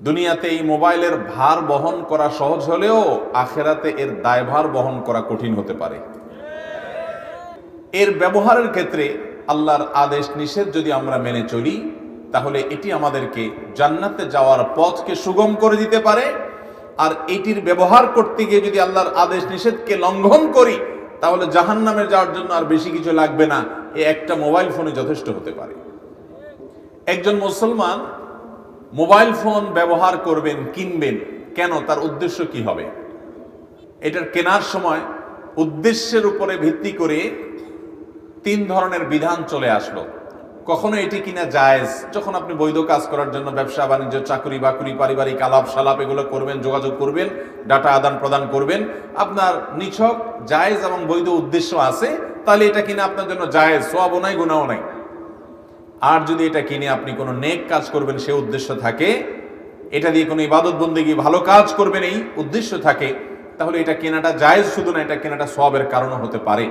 দুনিয়াতে এই মোবাইলের ভার বহন করা সহজ হলেও আখেরাতে এর দায়ভার বহন করা কঠিন হতে পারে। এর ব্যবহারের ক্ষেত্রে আল্লাহর আদেশ নিষেধ যদি আমরা মেনে চলি, তাহলে এটি আমাদেরকে জান্নাতে যাওয়ার পথকে সুগম করে দিতে পারে। আর এটির ব্যবহার করতে গিয়ে যদি আল্লাহর আদেশ নিষেধকে লঙ্ঘন করি, তাহলে জাহান্নামে যাওয়ার জন্য আর বেশি কিছু লাগবে না, এই একটা মোবাইল ফোনে যথেষ্ট হতে পারে। একজন মুসলমান মোবাইল ফোন ব্যবহার করবেন, কিনবেন, কেন? তার উদ্দেশ্য কি হবে? এটার কেনার সময় উদ্দেশ্যের উপরে ভিত্তি করে তিন ধরনের বিধান চলে আসলো। কখনো এটি কিনা জায়েজ, যখন আপনি বৈধ কাজ করার জন্য ব্যবসা বাণিজ্য, চাকরি বাকরি, পারিবারিক আলাপ সালাপ এগুলো করবেন, যোগাযোগ করবেন, ডাটা আদান প্রদান করবেন, আপনার নিছক জায়েজ এবং বৈধ উদ্দেশ্য আছে, তাহলে এটা কিনা আপনার জন্য জায়েজ, সওয়াবও নাই, গুনাহও নাই। আর যদি এটা কিনে আপনি কোনো নেক কাজ করবেন সে উদ্দেশ্য থাকে, এটা দিয়ে কোনো ইবাদত বন্দেগী ভালো কাজ করবেন এই উদ্দেশ্য থাকে, তাহলে এটা কেনাটা জায়েজ, শুধু না এটা কেনাটা সওয়াবের কারণও হতে পারে।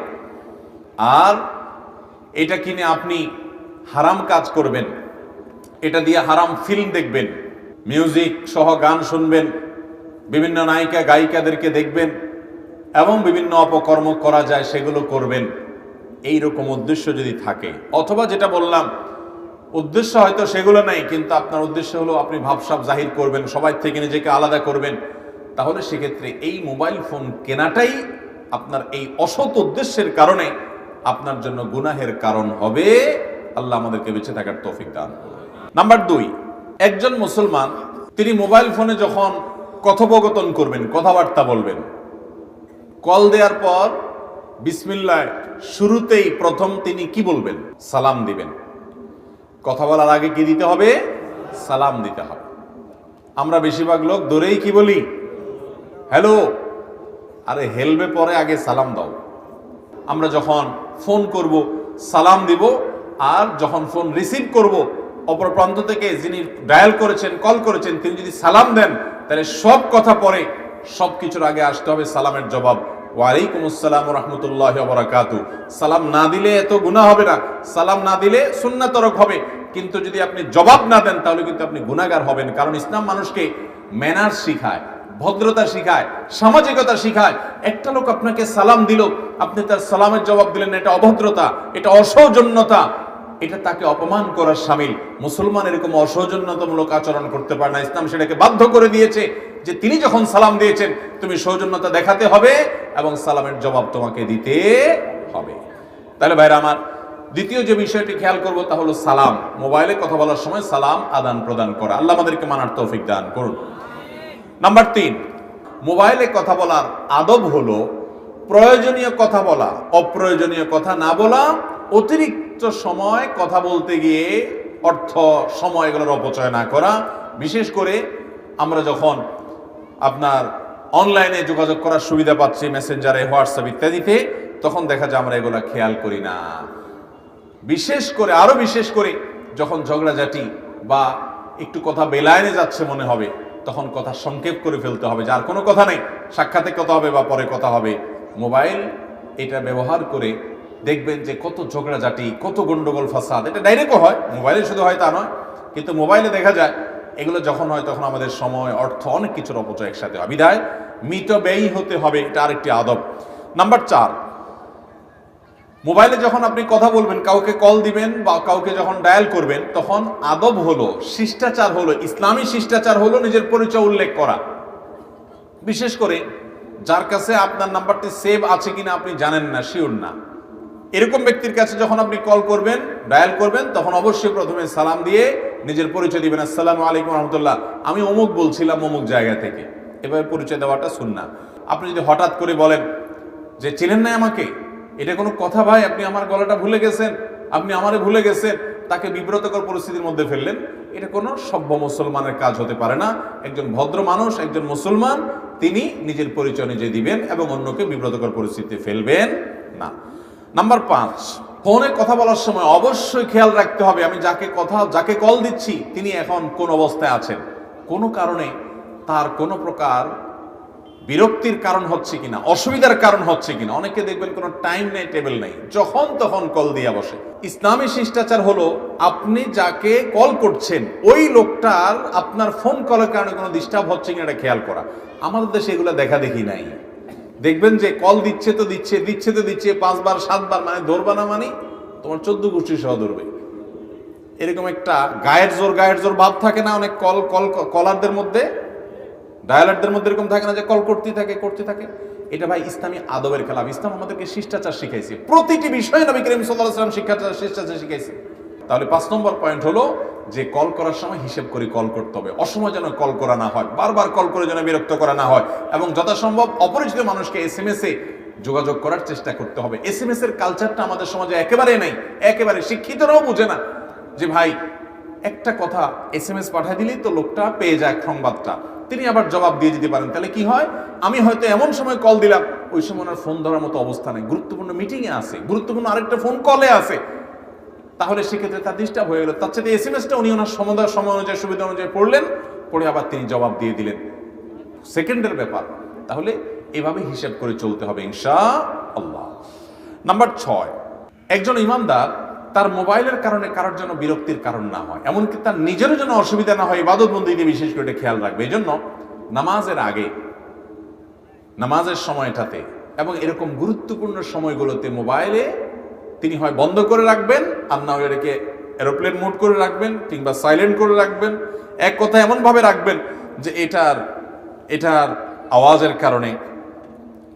আর এটা কিনে আপনি হারাম কাজ করবেন, এটা দিয়ে হারাম ফিল্ম দেখবেন, মিউজিক সহ গান শুনবেন, বিভিন্ন নায়িকা গায়িকাদেরকে দেখবেন এবং বিভিন্ন অপকর্ম করা যায় সেগুলো করবেন, এই রকম উদ্দেশ্য যদি থাকে, অথবা যেটা বললাম উদ্দেশ্য হয়তো সেগুলো নাই, কিন্তু আপনার উদ্দেশ্য হলো আপনি ভাবসাব জাহির করবেন, সবাই থেকে নিজেকে আলাদা করবেন, তাহলে সেক্ষেত্রে এই মোবাইল ফোন কেনাটাই আপনার এই অসৎ উদ্দেশ্যের কারণে আপনার জন্য গুনাহের কারণ হবে। আল্লাহ আমাদেরকে বেঁচে থাকার তৌফিক দান করুন। নাম্বার 2, একজন মুসলমান তিনি মোবাইল ফোনে যখন কথোপকথন করবেন, কথাবার্তা বলবেন, কল দেওয়ার পর বিসমিল্লাহ শুরুতেই প্রথম তিনি কি বলবেন? সালাম দিবেন। কথা বলার আগে কি দিতে হবে? সালাম দিতে হবে। আমরা বেশিরভাগ লোক দৌড়েই কি বলি? হ্যালো। আরে হেলবে পরে, আগে সালাম দাও। আমরা যখন ফোন করব সালাম দিব, আর যখন ফোন রিসিভ করব অপর প্রান্ত থেকে যিনি ডায়াল করেছেন, কল করেছেন, তিনি যদি সালাম দেন, তাহলে সব কথা পরে সব কিছুর আগে আসতে হবে সালামের জবাব, ওয়ালাইকুম আসসালাম ওয়া রাহমাতুল্লাহি ওয়া বারাকাতুহু। সালাম না দিলে এত গুনাহ হবে না, সালাম না দিলে সুন্নাত তরক হবে, কিন্তু যদি আপনি জবাব না দেন তাহলে কিন্তু আপনি গুনাহগার হবেন। কারণ ইসলাম মানুষকে ম্যানার্স শিখায়, ভদ্রতা শিখায়, সামাজিকতা শিখায়। একটা লোক আপনাকে সালাম দিল, আপনি তার সালামের জবাব দিলেন, এটা অভদ্রতা, এটা অসৌজন্যতা, এটা তাকে অপমান করার শামিল। মুসলমান এরকম অসৌজন্যতামূলক আচরণ করতে পারে না। ইসলাম সেটাকে বাধ্য করে দিয়েছে যে তিনি যখন সালাম দিয়েছেন তুমি সৌজন্যতা দেখাতে হবে এবং সালামের জবাব তোমাকে দিতে হবে। তাহলে ভাইরা আমার, দ্বিতীয় যে বিষয়টি খেয়াল করব তা হলো সালাম। মোবাইলে কথা বলার সময় সালাম আদান প্রদান করা। আল্লাহ আমাদেরকে মানার তৌফিক দান করুন। নাম্বার 3, মোবাইলে কথা বলার আদব হলো প্রয়োজনীয় কথা বলা, অপ্রয়োজনীয় কথা না বলা, অতিরিক্ত সময় কথা বলতে গিয়ে অর্থ সময় এগুলোর অপচয় না করা। বিশেষ করে আমরা যখন আপনার অনলাইনে যোগাযোগ করার সুবিধা পাচ্ছি, মেসেঞ্জারে, হোয়াটসঅ্যাপ ইত্যাদিতে, তখন দেখা যায় আমরা এগুলা খেয়াল করি না। বিশেষ করে, আরো বিশেষ করে যখন ঝগড়াঝাটি বা একটু কথা বেলায়নে যাচ্ছে মনে হবে, তখন কথা সংক্ষেপ করে ফেলতে হবে, যার কোনো কথা নেই, সাক্ষাতে কথা হবে বা পরে কথা হবে। মোবাইল এটা ব্যবহার করে দেখবেন যে কত ঝগড়াঝাটি, কত গন্ডগোল ফাসাদ, এটা ডাইরেক্টও হয়, মোবাইলে শুধু হয় তা নয়, কিন্তু মোবাইলে দেখা যায় এগুলো যখন হয় তখন আমাদের সময়, অর্থ, অনেক কিছুর অপচয় একসাথে হয়। বিধায় মিতব্যয়ী হতে হবে, এটা আরেকটি আদব। নাম্বার 4, মোবাইলে যখন আপনি কথা বলবেন, কাউকে কল দিবেন বা কাউকে যখন ডায়াল করবেন, তখন আদব হলো, শিষ্টাচার হলো, ইসলামী শিষ্টাচার হলো নিজের পরিচয় উল্লেখ করা। বিশেষ করে যার কাছে আপনার নাম্বারটি সেভ আছে কিনা আপনি জানেন না, শিওর না, এরকম ব্যক্তির কাছে যখন আপনি কল করবেন, ডায়াল করবেন, তখন অবশ্যই প্রথমে সালাম দিয়ে নিজের পরিচয় দিবেন। আসসালামু আলাইকুম রহমতুল্লাহ, আমি অমুক বলছিলাম অমুক জায়গা থেকে, এভাবে পরিচয় দেওয়াটা সুন্নাহ। আপনি যদি হঠাৎ করে বলেন যে চিনেন না আমাকে, এটা কোনো কথা ভাই? আপনি আমার গলাটা ভুলে গেছেন, আপনি আমারে ভুলে গেছেন, তাকে বিব্রতকর পরিস্থিতির মধ্যে ফেললেন, এটা কোনো সভ্য মুসলমানের কাজ হতে পারে না। একজন ভদ্র মানুষ, একজন মুসলমান, তিনি নিজের পরিচয় নিজে দিবেন এবং অন্যকে বিব্রতকর পরিস্থিতিতে ফেলবেন না। নাম্বার 5, ফোনে কথা বলার সময় অবশ্যই খেয়াল রাখতে হবে আমি যাকে কল দিচ্ছি তিনি এখন কোন অবস্থায় আছেন। কোনো কারণে তার কোনো প্রকার বিরক্তির কারণ হচ্ছে কিনা, অসুবিধার কারণ হচ্ছে কিনা। অনেকে দেখবেন কোনো টাইম নেই, টেবিল নেই, যখন তখন কল দিয়া বসে। ইসলামী শিষ্টাচার হলো আপনি যাকে কল করছেন ওই লোকটার আপনার ফোন কলের কারণে কোনো ডিস্টার্ব হচ্ছে কিনা এটা খেয়াল করা। আমাদের দেশে এগুলো দেখা দেখি নাই। দেখবেন যে কল দিচ্ছে তো দিচ্ছে, দিচ্ছে তো দিচ্ছে 5 বার 7 বার, মানে ধরবা না, মানে তোমার 14 গোষ্ঠী সহ ধরবে। এরকম একটা গায়ের জোর ভাব থাকে না অনেক কলারদের মধ্যে, ডায়ালারদের মধ্যে এরকম থাকে না যে কল করতেই থাকে। এটা ভাই ইসলামী আদবের খেলাফ। ইসলাম আমাদেরকে শিষ্টাচার শিখাইছে, প্রতিটি বিষয়ে নবী করিম সাল্লাল্লাহু আলাইহি ওয়াসাল্লাম শিষ্টাচার শিখাইছে। তাহলে 5 নম্বর পয়েন্ট হলো যে কল করার সময় হিসেব করে কল করতে হবে। অসময় যেন কল করা না হয়, বারবার কল করে যেন বিরক্ত করা না হয়, এবং যথাসম্ভব অপরিচিত মানুষকে SMS এ যোগাযোগ করার চেষ্টা করতে হবে। SMS এর কালচারটা আমাদের সমাজে একেবারে নাই, একেবারে শিক্ষিতরাও বুঝে না যে ভাই একটা কথা SMS পাঠিয়ে দিলেই তো লোকটা পেয়ে যায় সংবাদটা, তিনি আবার জবাব দিয়ে দিতে পারেন। তাহলে কি হয়, আমি হয়তো এমন সময় কল দিলাম ওই সময় ওনার ফোন ধরার মতো অবস্থা নেই, গুরুত্বপূর্ণ মিটিংয়ে আছে, গুরুত্বপূর্ণ আরেকটা ফোন কলে আছে, তাহলে সেক্ষেত্রে তার ডিস্টার্ব হয়ে গেল। তার সাথে SMS-টা উনি ওনার সময় অনুযায়ী সুবিধা অনুযায়ী পড়লেন, পড়ে আবার তিনি জবাব দিয়ে দিলেন, সেকেন্ডের ব্যাপার। তাহলে এভাবে হিসাব করে চলতে হবে ইনশাআল্লাহ। নাম্বার 6, একজন ইমানদার তার মোবাইলের কারণে কারোর জন্য বিরক্তির কারণ না হয়, এমনকি তার নিজেরও যেন অসুবিধা না হয়, ইবাদত বন্দেগীতে বিশেষ করে খেয়াল রাখবে। এই জন্য নামাজের আগে, নামাজের সময়টাতে এবং এরকম গুরুত্বপূর্ণ সময়গুলোতে মোবাইলে তিনি হয় বন্ধ করে রাখবেন, আর না হয় এটাকে এরোপ্লেন মোড করে রাখবেন কিংবা সাইলেন্ট করে রাখবেন। এক কথা এমন ভাবে রাখবেন যে এটার আওয়াজের কারণে,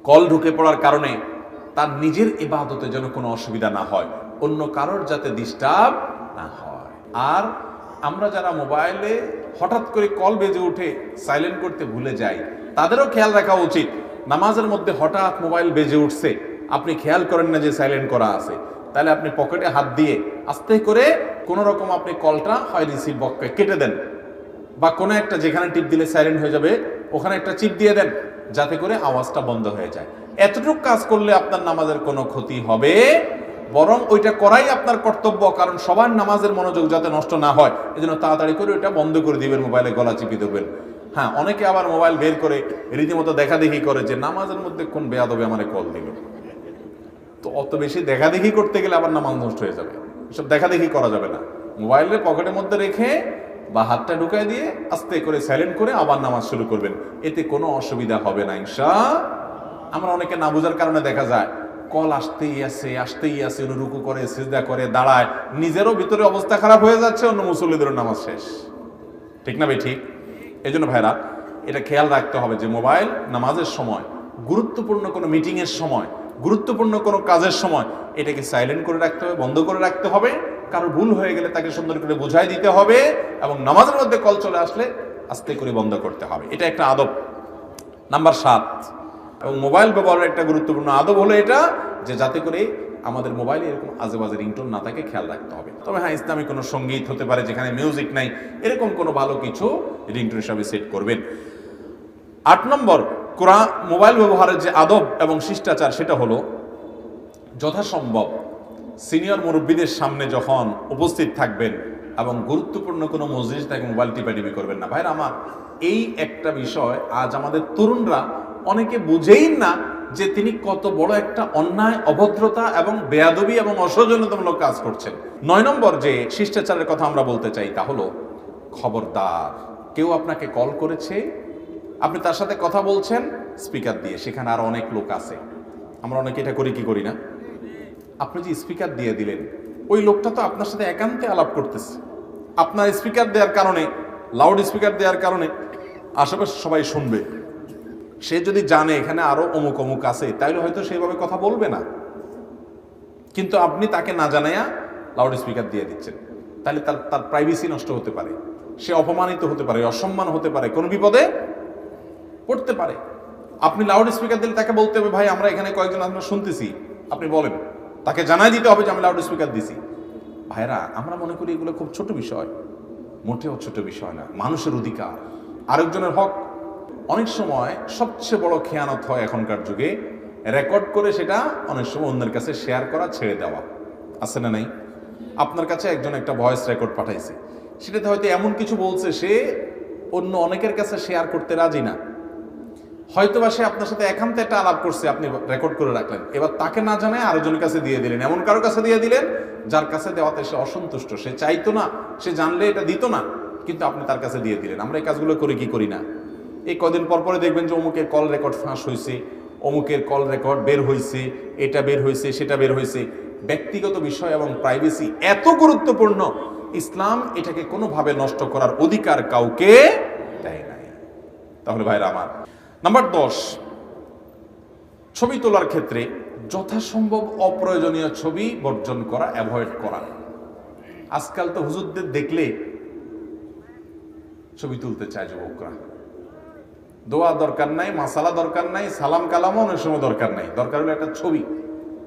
কল ঢুকে পড়ার কারণে তার নিজের ইবাদতে যেন কোনো অসুবিধা না হয়, অন্য কারোর যাতে ডিস্টার্ব না হয়। আর আমরা যারা মোবাইলে হঠাৎ করে কল বেজে উঠে সাইলেন্ট করতে ভুলে যাই, তাদেরও খেয়াল রাখা উচিত। নামাজের মধ্যে হঠাৎ মোবাইল বেজে উঠছে, আপনি খেয়াল করেন না যে সাইলেন্ট করা আছে, তাহলে আপনি পকেটে হাত দিয়ে আস্তে করে কোন রকম আপনি কলটা হয় রিসিভ বক্সে কেটে দেন, বা কোনো একটা যেখানে টিপ দিলে সাইলেন্ট হয়ে যাবে ওখানে একটা চিপ দিয়ে দেন, যাতে করে আওয়াজটা বন্ধ হয়ে যায়। এতটুকু কাজ করলে আপনার নামাজের কোনো ক্ষতি হবে, বরং ওইটা করাই আপনার কর্তব্য, কারণ সবার নামাজের মনোযোগ যাতে নষ্ট না হয়, এজন্য তাড়াতাড়ি করে ওইটা বন্ধ করে দিবেন, মোবাইলে গলা চিপে দেবেন। হ্যাঁ, অনেকে আবার মোবাইল বের করে রীতিমতো দেখাদেখি করে যে নামাজের মধ্যে কোন বেয়াদবে আমারে কল দিল। তো অত বেশি দেখাদেখি করতে গেলে আবার নামাজ নষ্ট হয়ে যাবে। এসব দেখাদেখি করা যাবে না। মোবাইলের পকেটের মধ্যে রেখে বা হাতটা ঢুকাই দিয়ে আস্তে করে সাইলেন্ট করে আবার নামাজ শুরু করবেন, এতে কোনো অসুবিধা হবে না ইনশাআল্লাহ। আমরা অনেকে না বোঝার কারণে দেখা যায় কল আসতেই আছে, উনি রুকু করে, সিজদা করে, দাঁড়ায়, নিজেরও ভিতরে অবস্থা খারাপ হয়ে যাচ্ছে, অন্য মুসল্লিদেরও নামাজ শেষ। ঠিক না ভাই? ঠিক। এই জন্য ভাইরা এটা খেয়াল রাখতে হবে যে মোবাইল নামাজের সময়, গুরুত্বপূর্ণ কোনো মিটিংয়ের সময়, গুরুত্বপূর্ণ কোনো কাজের সময় এটাকে সাইলেন্ট করে রাখতে হবে, বন্ধ করে রাখতে হবে। কারো ভুল হয়ে গেলে তাকে সুন্দর করে বুঝাই দিতে হবে, এবং নামাজের মধ্যে কল চলে আসলে আস্তে করে বন্ধ করতে হবে। এটা একটা আদব। নাম্বার 7, এবং মোবাইল ব্যবহারের একটা গুরুত্বপূর্ণ আদব হলো এটা, যে যাতে করে আমাদের মোবাইলে এরকম আজেবাজে রিংটোন না থাকে, খেয়াল রাখতে হবে। তবে হ্যাঁ, ইসলামী কোনো সঙ্গীত হতে পারে যেখানে মিউজিক নাই, এরকম কোনো ভালো কিছু রিংটোন হিসাবে সেট করবেন। 8 নম্বর, মোবাইল ব্যবহারের যে আদব এবং শিষ্টাচার, সেটা হলো যথাসম্ভব সিনিয়র মুরব্বীদের সামনে যখন উপস্থিত থাকবেন এবং গুরুত্বপূর্ণ কোনো মজলিস থেকে মোবাইল টিপাটিপি করবেন না। ভাইরা আমার, এই একটা বিষয় আজ আমাদের তরুণরা অনেকে বুঝেই না যে তিনি কত বড় একটা অন্যায়, অভদ্রতা এবং বেয়াদবি এবং অসৌজন্যতামূলক কাজ করছেন। 9 নম্বর যে শিষ্টাচারের কথা আমরা বলতে চাই তা হলো, খবরদার, কেউ আপনাকে কল করেছে, আপনি তার সাথে কথা বলছেন স্পিকার দিয়ে, সেখানে আরো অনেক লোক আছে, আমরা অনেকে এটা করি, কি করি না? আপনি যে স্পিকার দিয়ে দিলেন, ওই লোকটা তো আপনার সাথে একান্তে আলাপ করতেছে, আপনার স্পিকার দেওয়ার কারণে, লাউড স্পিকার দেওয়ার কারণে আশেপাশে সবাই শুনবে। সে যদি জানে এখানে আরো অমুক অমুক আছে, তাইলে হয়তো সেইভাবে কথা বলবে না, কিন্তু আপনি তাকে না জানাইয়া লাউড স্পিকার দিয়ে দিচ্ছেন, তাহলে তার প্রাইভেসি নষ্ট হতে পারে, সে অপমানিত হতে পারে, অসম্মান হতে পারে, কোনো বিপদে পড়তে পারে। আপনি লাউড স্পিকার দিলে তাকে বলতে হবে, ভাই আমরা এখানে কয়েকজন আমরা শুনতেছি, আপনি বলেন, তাকে জানাই দিতে হবে যে আমি লাউড স্পিকার দিছি। ভাইরা, আমরা মনে করি এগুলো খুব ছোট বিষয়, মোটেও ছোট বিষয় না। মানুষের অধিকার, আরেকজনের হক। অনেক সময় সবচেয়ে বড় খেয়ানত হয় এখনকার যুগে, রেকর্ড করে সেটা অনেক সময় অন্যের কাছে শেয়ার করা, ছেড়ে দেওয়া। আছে না নাই? আপনার কাছে একজন একটা ভয়েস রেকর্ড পাঠাইছে, সেটাতে হয়তো এমন কিছু বলছে সে অন্য অনেকের কাছে শেয়ার করতে রাজি না, হয়তোবা সে আপনার সাথে একান্তে একটা আলাপ করছে, আপনি রেকর্ড করে রাখলেন, এবার তাকে না জানায় আরেকজনের কাছে দিয়ে দিলেন, এমন কারো কাছে দিয়ে দিলেন যার কাছে দেওয়াতে সে অসন্তুষ্ট, সে চাইতো না, সে জানলে এটা দিত না, কিন্তু আপনি তার কাছে দিয়ে দিলেন। আমরা এই কাজগুলো করি কি করি না? এই কদিন পর পরে দেখবেন যে অমুকের কল রেকর্ড ফাঁস হয়েছে, অমুকের কল রেকর্ড বের হয়েছে, এটা বের হয়েছে, সেটা বের হয়েছে। ব্যক্তিগত বিষয় এবং প্রাইভেসি এত গুরুত্বপূর্ণ, ইসলাম এটাকে কোনোভাবে নষ্ট করার অধিকার কাউকে দেয় নাই। তাহলে ভাইরা আমার, নাম্বার 10, ছবি তোলার ক্ষেত্রে যথাসম্ভব অপ্রয়োজনীয় ছবি বর্জন করা, অ্যাভয়েড করা। আজকাল তো হুজুরদের দেখলে ছবি তুলতে চায় যুবকরা। দোয়া দরকার নাই, মাসালা দরকার নাই, সালাম কালামও অনেক সময় দরকার নাই, দরকার হলো একটা ছবি।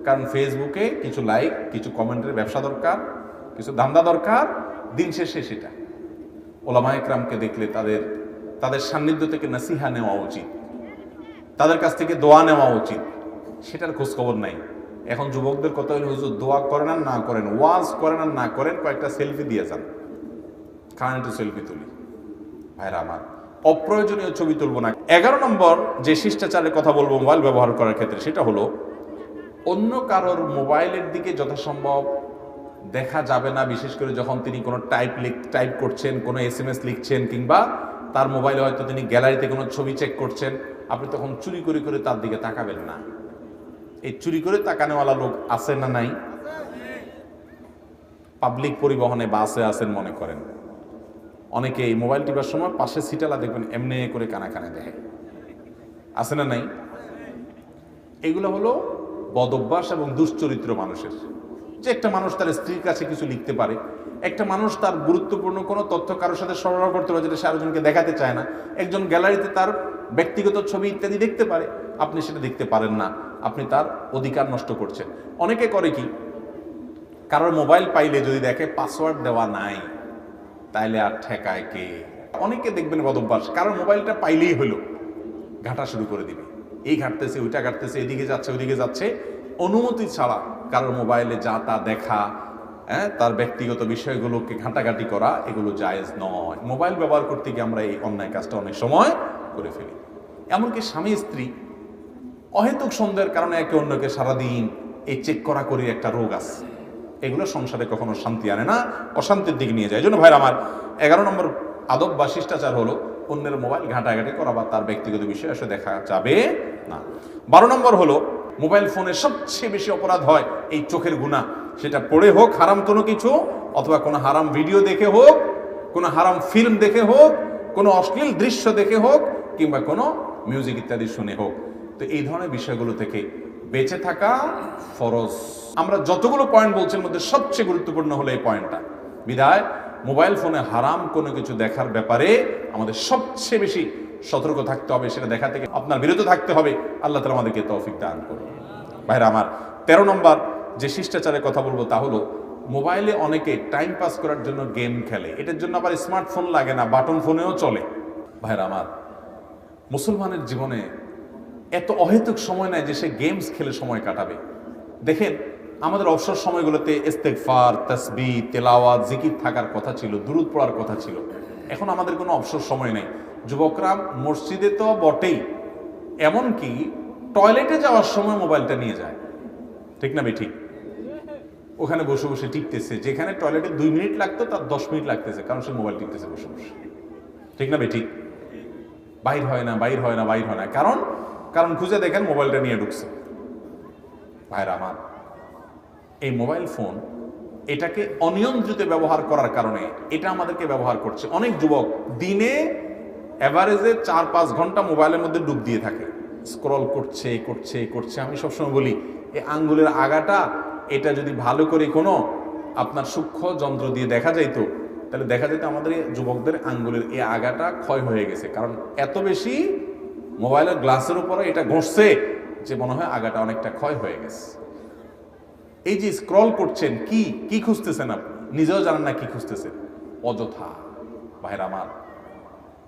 কারণ ফেসবুকে কিছু লাইক, কিছু কমেন্টের ব্যবসা দরকার, কিছু ধান্দা দরকার, দিন শেষে সেটা। ওলামা ইকরামকে দেখলে তাদের সান্নিধ্য থেকে নসিহা নেওয়া উচিত, তাদের কাছ থেকে দোয়া নেওয়া উচিত, সেটার খোঁজ খবর নাই। এখন যুবকদের কথা হলো, হুজুর দোয়া করেন আর না করেন, ওয়াজ করেন আর না করেন, কয়েকটা সেলফি দিয়ে যান, খান একটু সেলফি তুলি। ভাইরা আমার, অপ্রয়োজনীয় ছবি তুলবো না। 11 নম্বর যে শিষ্টাচারের কথা বলবো মোবাইল ব্যবহার করার ক্ষেত্রে, সেটা হলো অন্য কারোর মোবাইলের দিকে যথাসম্ভব দেখা যাবে না। বিশেষ করে যখন তিনি কোনো টাইপ করছেন, কোনো SMS লিখছেন, কিংবা তার মোবাইলে হয়তো তিনি গ্যালারিতে কোনো ছবি চেক করছেন, আপনি তখন চুরি করে করে তার দিকে তাকাবেন না। এই চুরি করে তাকানোওয়ালা লোক আছে না নাই? পাবলিক পরিবহনে, বাসে আছেন মনে করেন, অনেকে এই মোবাইল টিপার সময় পাশে সিটালা দেখবেন এমনি করে কানা কানে দেখে, আছে না নাই? এগুলো হলো বদ অভ্যাস এবং দুশ্চরিত্র মানুষের। যে একটা মানুষ তার স্ত্রীর কাছে কিছু লিখতে পারে, একটা মানুষ তার গুরুত্বপূর্ণ কোনো তথ্য কারোর সাথে সরবরাহ করতে পারে যেটা সে আরেকজনকে দেখাতে চায় না, একজন গ্যালারিতে তার ব্যক্তিগত ছবি ইত্যাদি দেখতে পারে, আপনি সেটা দেখতে পারেন না, আপনি তার অধিকার নষ্ট করছেন। অনেকে করে কি, কারোর মোবাইল পাইলে যদি দেখে পাসওয়ার্ড দেওয়া নাই, তাইলে আর ঠেকায় কে? অনেকে দেখবেন বদ অভ্যাস, কারোর মোবাইলটা পাইলেই হলো ঘাটা শুরু করে দিবে, এই ঘাটতেছে, ওইটা ঘাটতেছে, এদিকে যাচ্ছে, ওইদিকে যাচ্ছে, অনুমতি ছাড়া কারোর মোবাইলে যা তা দেখা, তার ব্যক্তিগত বিষয়গুলোকে ঘাটাঘাটি করা, এগুলো জায়েজ নয়। মোবাইল ব্যবহার করতে গিয়ে আমরা এই অন্যায় কাজটা অনেক সময় করে ফেলি। এমনকি স্বামী স্ত্রী অহেতুক সন্দেহের কারণে একে অন্যকে সারাদিন এই চেক করা করি একটা রোগ আছে, এগুলো সংসারে কখনো শান্তি আনে না, অশান্তির দিকে নিয়ে যায়। এই জন্য ভাইরা আমার, 11 নম্বর আদব বা শিষ্টাচার হলো অন্যের মোবাইল ঘাটাঘাটি করা বা তার ব্যক্তিগত বিষয় এসে দেখা যাবে না। 12 নম্বর হলো, মোবাইল ফোনে সবচেয়ে বেশি অপরাধ হয় এই চোখের গুনাহ, সেটা পড়ে হোক হারাম কোনো কিছু, অথবা কোনো হারাম ভিডিও দেখে হোক, কোনো হারাম ফিল্ম দেখে হোক, কোনো অশ্লীল দৃশ্য দেখে হোক, কিংবা কোনো মিউজিক ইত্যাদি শুনে হোক। তো এই ধরনের বিষয়গুলো থেকে বেঁচে থাকা ফরজ। আমরা যতগুলো পয়েন্ট বলছেন মধ্যে সবচেয়ে গুরুত্বপূর্ণ হলো এই পয়েন্টটা। বিধায় মোবাইল ফোনে হারাম কোনো কিছু দেখার ব্যাপারে আমাদের সবচেয়ে বেশি সতর্ক থাকতে হবে, সেটা দেখা থেকে আপনার বিরত থাকতে হবে। আল্লাহ তাআলা আমাদেরকে তৌফিক দান করুন। ভাইরা আমার, 13 নম্বর যে শিষ্টাচারের কথা বলবো তা হলো, মোবাইলে অনেকে টাইম পাস করার জন্য গেম খেলে, এটার জন্য আবার স্মার্টফোন লাগে না, বাটন ফোনেও চলে। ভাইরা আমার, মুসলমানের জীবনে এত অহেতুক সময় নেয় যে সে গেমস খেলে সময় কাটাবে। দেখেন, আমাদের অবসর সময়গুলোতে ইস্তেগফার, তাসবিহ, তেলাওয়াত, জিকির থাকার কথা ছিল, দুরূদ পড়ার কথা ছিল। এখন আমাদের কোনো অবসর সময় নেই। যুবকরা মসজিদে তো বটেই, এমনকি টয়লেটে যাওয়ার সময় মোবাইলটা নিয়ে যায়, ঠিক না ঠিক? ওখানে বসে বসে টিপতেছে, যেখানে টয়লেটে 2 মিনিট লাগতো তার 10 মিনিট লাগতেছে, কারণ সে মোবাইল টিপতেছে বসে বসে, ঠিক না ঠিক? বাইর হয় না, বাইর হয় না, বাইর হয় না, কারণ খুঁজে দেখেন মোবাইলটা নিয়ে ঢুকছে। ভাইরা আমার, এই মোবাইল ফোন এটাকে অনিয়ন্ত্রিত ব্যবহার করার কারণে এটা আমাদেরকে ব্যবহার করছে। অনেক যুবক দিনে এভারেজে 4-5 ঘন্টা মোবাইলের মধ্যে ডুব দিয়ে থাকে, স্ক্রল করছে করছে করছে। আমি সবসময় বলি, এই আঙ্গুলের আগাটা এটা যদি ভালো করে কোনো আপনার সূক্ষ্ম যন্ত্র দিয়ে দেখা যাইতো, তাহলে দেখা যেত আমাদের যুবকদের আঙ্গুলের এই আগাটা ক্ষয় হয়ে গেছে, কারণ এত বেশি মোবাইলের গ্লাসের উপরে এটা ঘষছে যে মনে হয় আগাটা অনেকটা ক্ষয় হয়ে গেছে। এই যে স্ক্রল করছেন, কি খুঁজতেছেন আপনি নিজেও জানেন না কি খুঁজতেছেন, অযথা। ভাইরা আমার,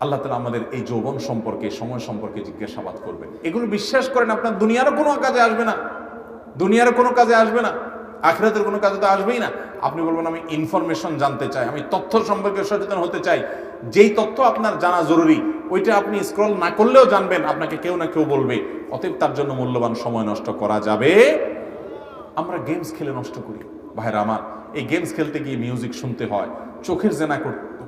আল্লাহ তাআলা আমাদের এই যৌবন সম্পর্কে, সময় সম্পর্কে জিজ্ঞাসাবাদ করবেন। এগুলো বিশ্বাস করেন, আপনার দুনিয়ারও কোনো কাজে আসবে না, দুনিয়ারও কোনো কাজে আসবে না, আখিরাতের কোনো কাজে তো আসবেই না। আপনি বলবেন আমি ইনফরমেশন জানতে চাই, আমি তথ্য সম্পর্কে সচেতন হতে চাই। যেই তথ্য আপনার জানা জরুরি ওইটা আপনি স্ক্রল না করলেও জানবেন, আপনাকে কেউ না কেউ বলবে। অতএব তার জন্য মূল্যবান সময় নষ্ট করা যাবে। আমরা গেমস খেলে নষ্ট করি ভাইরা আমার। এই গেমস খেলতে গিয়ে মিউজিক শুনতে হয়, চোখের জেনা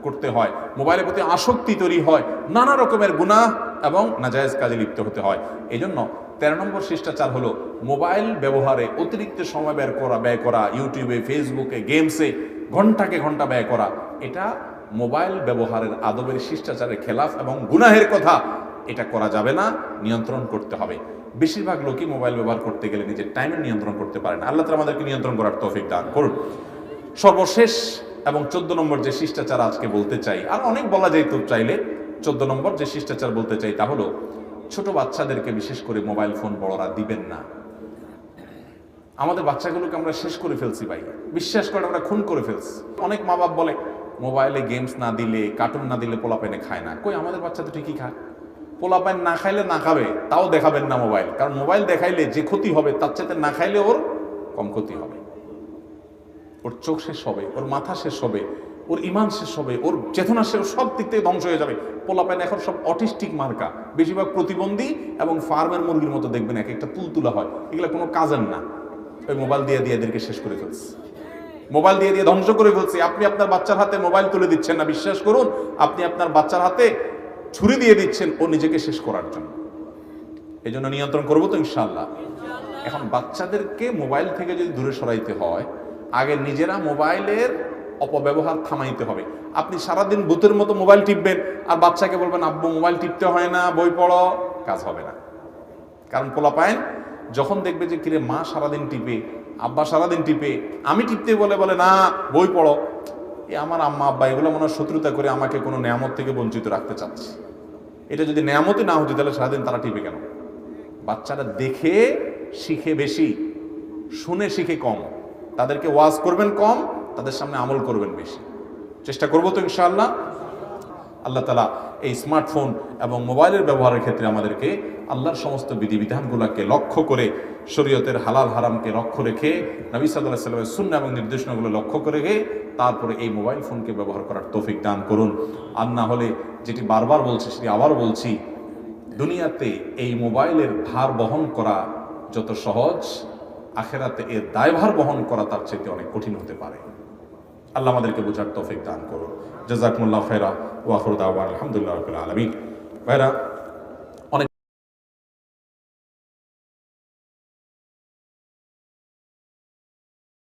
করতে হয়, মোবাইলের প্রতি আসক্তি তৈরি হয়, নানা রকমের গুনাহ এবং নাজায়েজ কাজে লিপ্ত হতে হয়। এই জন্য 13 নম্বর শিষ্টাচার হলো মোবাইল ব্যবহারে অতিরিক্ত সময় ব্যয় করা, ইউটিউবে, ফেসবুকে, গেমসে ঘন্টাকে ঘন্টা ব্যয় করা। এটা মোবাইল ব্যবহারের আদবের শিষ্টাচারের খেলাফ এবং গুনাহের কথা। এটা করা যাবে না, নিয়ন্ত্রণ করতে হবে। বেশিরভাগ লোকই মোবাইল ব্যবহার করতে গেলে নিজের টাইমের নিয়ন্ত্রণ করতে পারে না। আল্লাহ তাআলা আমাদেরকে নিয়ন্ত্রণ করার তৌফিক দান করুন। সর্বশেষ এবং 14 নম্বর যে শিষ্টাচার আজকে বলতে চাই, আর অনেক বলা যায় তো চাইলে, 14 নম্বর যে শিষ্টাচার বলতে চাই তা হলো ছোট বাচ্চাদেরকে বিশেষ করে মোবাইল ফোন বড়রা দিবেন না। আমাদের বাচ্চাগুলোকে আমরা শেষ করে ফেলছি ভাই, বিশ্বাস করে আমরা খুন করে ফেলছি। অনেক মা বাপ বলে মোবাইলে গেমস না দিলে, কার্টুন না দিলে পোলাপাইনে খায় না। কই, আমাদের বাচ্চা তো ঠিকই খায়। পোলাপাইন না খাইলে না খাবে, তাও দেখাবেন না মোবাইল। কারণ মোবাইল দেখাইলে যে ক্ষতি হবে তার চাইতে না খাইলে ওর কম ক্ষতি হবে। ওর চোখ শেষ হবে, ওর মাথা শেষ হবে, ওর ইমান শেষ হবে, ওর চেতনা শেষ, সব দিক থেকে ধ্বংস হয়ে যাবে। পোলাপাইন এখন সব অটিস্টিক মার্কা, বেশিরভাগ প্রতিবন্ধী এবং ফার্মের মুরগির মতো দেখবেন এক একটা তুলতুলা হয়। এগুলো কোনো কাজের না। ওই মোবাইল দিয়ে এদেরকে শেষ করে ফেলছে, মোবাইল দিয়ে ধ্বংস করে ফেলছে। আপনি আপনার বাচ্চার হাতে মোবাইল তুলে দিচ্ছেন না, বিশ্বাস করুন, আপনি আপনার বাচ্চার হাতে ছুরি দিয়ে দিচ্ছেন ও নিজেকে শেষ করার জন্য। এই জন্য নিয়ন্ত্রণ করবো তো ইনশাআল্লাহ। এখন বাচ্চাদেরকে মোবাইল থেকে যদি দূরে সরাইতে হয়, আগে নিজেরা মোবাইলের অপব্যবহার থামাইতে হবে। আপনি সারাদিন ভূতের মতো মোবাইল টিপবেন আর বাচ্চাকে বলবেন আব্বু মোবাইল টিপতে হয় না, বই পড়ো, কাজ হবে না। কারণ পোলাপাইন যখন দেখবে যে কিরে মা সারাদিন টিপে, আব্বা সারাদিন টিপে, আমি টিপতে বলে না বই পড়ো, এ আমার আম্মা আব্বা এগুলো মনে হয় শত্রুতা করে আমাকে কোনো নেয়ামত থেকে বঞ্চিত রাখতে চাচ্ছে। এটা যদি নেয়ামতই না হতো তাহলে সারাদিন তারা টিপে কেন? বাচ্চারা দেখে শিখে বেশি, শুনে শিখে কম। তাদেরকে ওয়াজ করবেন কম, তাদের সামনে আমল করবেন বেশি। চেষ্টা করবো তো ইনশাআল্লাহ। আল্লাহ তাআলা এই স্মার্টফোন এবং মোবাইলের ব্যবহারের ক্ষেত্রে আমাদেরকে আল্লাহর সমস্ত বিধিবিধানগুলোকে লক্ষ্য করে, শরীয়তের হালাল হারামকে লক্ষ্য রেখে, নবী সাল্লাল্লাহু আলাইহি ওয়াসাল্লামের সুন্নাহ এবং নির্দেশনাগুলো লক্ষ্য করে তারপরে এই মোবাইল ফোনকে ব্যবহার করার তৌফিক দান করুন। আর না হলে, যেটি বারবার বলছি সেটি আবারও বলছি, দুনিয়াতে এই মোবাইলের ভার বহন করা যত সহজ, আখেরাতে এর দায়ভার বহন করা তার চাইতে অনেক কঠিন হতে পারে। আল্লাহ আমাদেরকে বোঝার তৌফিক দান করুন। জাযাকুমুল্লাহু খাইরা ওয়া আখিরু দাওয়ানা আলহামদুলিল্লাহি রাব্বিল আলামিন। ভাইরা,